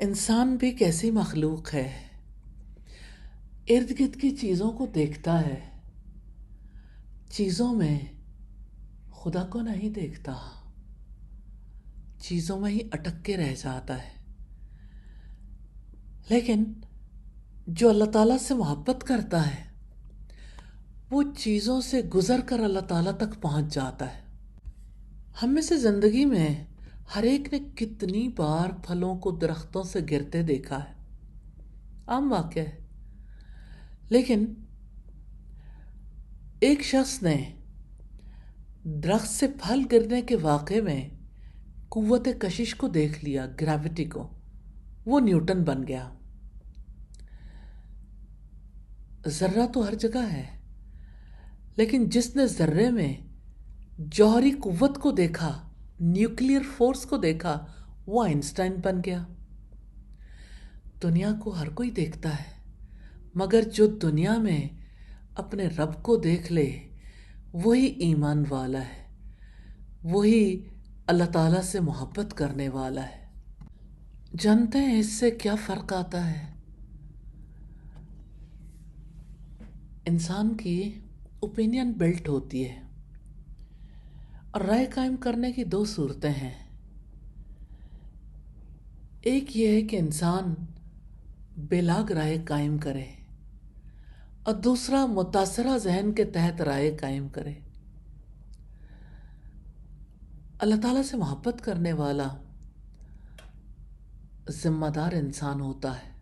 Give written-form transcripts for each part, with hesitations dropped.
انسان بھی کیسی مخلوق ہے، ارد گرد کی چیزوں کو دیکھتا ہے، چیزوں میں خدا کو نہیں دیکھتا، چیزوں میں ہی اٹک کے رہ جاتا ہے۔ لیکن جو اللہ تعالیٰ سے محبت کرتا ہے وہ چیزوں سے گزر کر اللہ تعالیٰ تک پہنچ جاتا ہے۔ ہم میں سے زندگی میں ہر ایک نے کتنی بار پھلوں کو درختوں سے گرتے دیکھا ہے، عام واقعہ ہے۔ لیکن ایک شخص نے درخت سے پھل گرنے کے واقعے میں قوت کشش کو دیکھ لیا، گریوٹی کو، وہ نیوٹن بن گیا۔ ذرہ تو ہر جگہ ہے، لیکن جس نے ذرے میں جوہری قوت کو دیکھا، نیوکلیئر فورس کو دیکھا، وہ آئنسٹائن بن گیا۔ دنیا کو ہر کوئی دیکھتا ہے، مگر جو دنیا میں اپنے رب کو دیکھ لے وہی ایمان والا ہے، وہی اللہ تعالیٰ سے محبت کرنے والا ہے۔ جانتے ہیں اس سے کیا فرق آتا ہے؟ انسان کی اوپینین بلٹ ہوتی ہے، اور رائے قائم کرنے کی دو صورتیں ہیں۔ ایک یہ ہے کہ انسان بلاگ رائے قائم کرے، اور دوسرا متاثرہ ذہن کے تحت رائے قائم کرے۔ اللہ تعالیٰ سے محبت کرنے والا ذمہ دار انسان ہوتا ہے،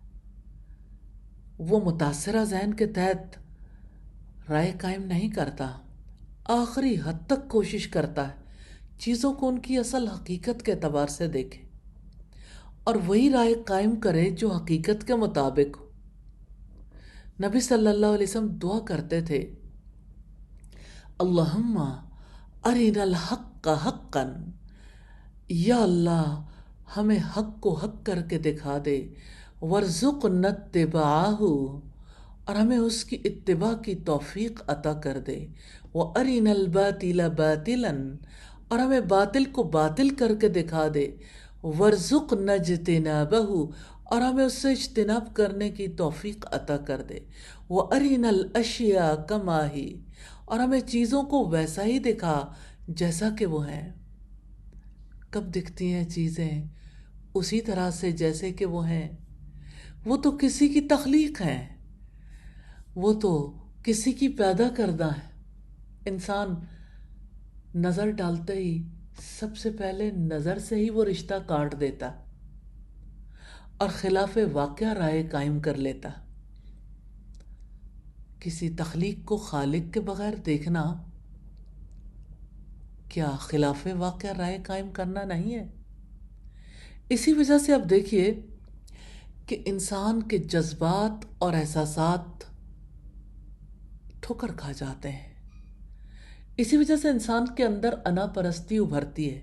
وہ متاثرہ ذہن کے تحت رائے قائم نہیں کرتا، آخری حد تک کوشش کرتا ہے چیزوں کو ان کی اصل حقیقت کے اعتبار سے دیکھے اور وہی رائے قائم کرے جو حقیقت کے مطابق ہو۔ نبی صلی اللہ علیہ وسلم دعا کرتے تھے، اللہم ارنا الحق حقا، یا اللہ ہمیں حق کو حق کر کے دکھا دے، وارزقنا اتباعہ، اور ہمیں اس کی اتباع کی توفیق عطا کر دے، وارنا الباطل باطلا، اور ہمیں باطل کو باطل کر کے دکھا دے، وارزقنا اجتنابہ، اور ہمیں اس سے اجتناب کرنے کی توفیق عطا کر دے، وارنا الاشیاء کما ہی، اور ہمیں چیزوں کو ویسا ہی دکھا جیسا کہ وہ ہیں۔ کب دکھتی ہیں چیزیں؟ اسی طرح سے جیسے کہ وہ ہیں۔ وہ تو کسی کی تخلیق ہیں، وہ تو کسی کی پیدا کردہ ہے۔ انسان نظر ڈالتے ہی سب سے پہلے نظر سے ہی وہ رشتہ کاٹ دیتا اور خلاف واقعہ رائے قائم کر لیتا۔ کسی تخلیق کو خالق کے بغیر دیکھنا کیا خلاف واقعہ رائے قائم کرنا نہیں ہے؟ اسی وجہ سے اب دیکھیے کہ انسان کے جذبات اور احساسات ٹھوکر کھا جاتے ہیں۔ اسی وجہ سے انسان کے اندر انا پرستی ابھرتی ہے،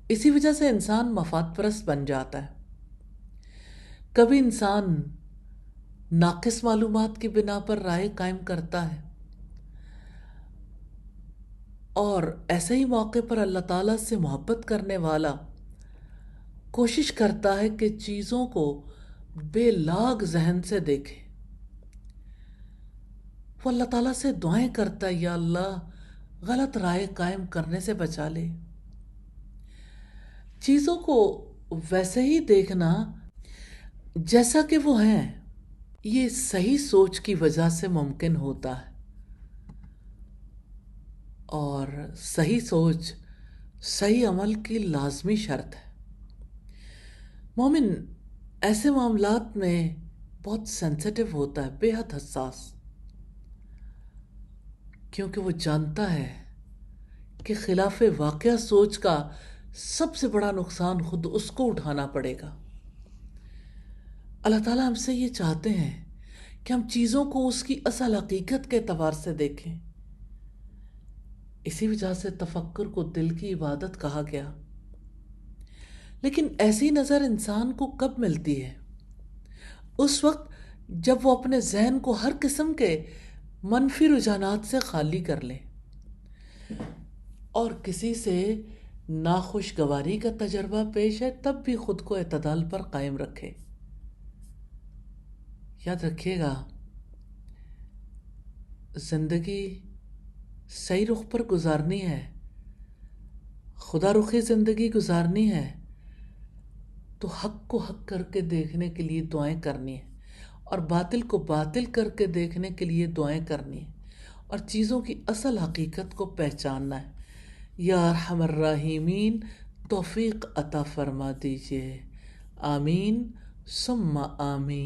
اسی وجہ سے انسان مفاد پرست بن جاتا ہے۔ کبھی انسان ناقص معلومات کی بنا پر رائے قائم کرتا ہے، اور ایسے ہی موقع پر اللہ تعالیٰ سے محبت کرنے والا کوشش کرتا ہے کہ چیزوں کو بے لاگ ذہن سے دیکھے۔ وہ اللہ تعالیٰ سے دعائیں کرتا ہے، یا اللہ غلط رائے قائم کرنے سے بچا لے۔ چیزوں کو ویسے ہی دیکھنا جیسا کہ وہ ہیں، یہ صحیح سوچ کی وجہ سے ممکن ہوتا ہے، اور صحیح سوچ صحیح عمل کی لازمی شرط ہے۔ مومن ایسے معاملات میں بہت سینسیٹیو ہوتا ہے، بے حد حساس، کیونکہ وہ جانتا ہے کہ خلاف واقعہ سوچ کا سب سے بڑا نقصان خود اس کو اٹھانا پڑے گا۔ اللہ تعالیٰ ہم سے یہ چاہتے ہیں کہ ہم چیزوں کو اس کی اصل حقیقت کے اعتبار سے دیکھیں۔ اسی وجہ سے تفکر کو دل کی عبادت کہا گیا۔ لیکن ایسی نظر انسان کو کب ملتی ہے؟ اس وقت جب وہ اپنے ذہن کو ہر قسم کے منفی رجحانات سے خالی کر لے اور کسی سے ناخوشگواری کا تجربہ پیش ہے تب بھی خود کو اعتدال پر قائم رکھے۔ یاد رکھیے گا، زندگی صحیح رخ پر گزارنی ہے، خدا رخی زندگی گزارنی ہے تو حق کو حق کر کے دیکھنے کے لیے دعائیں کرنی ہیں، اور باطل کو باطل کر کے دیکھنے کے لیے دعائیں کرنی ہیں، اور چیزوں کی اصل حقیقت کو پہچاننا ہے۔ یا ارحم الراحمین، توفیق عطا فرما دیجئے، آمین ثم آمین۔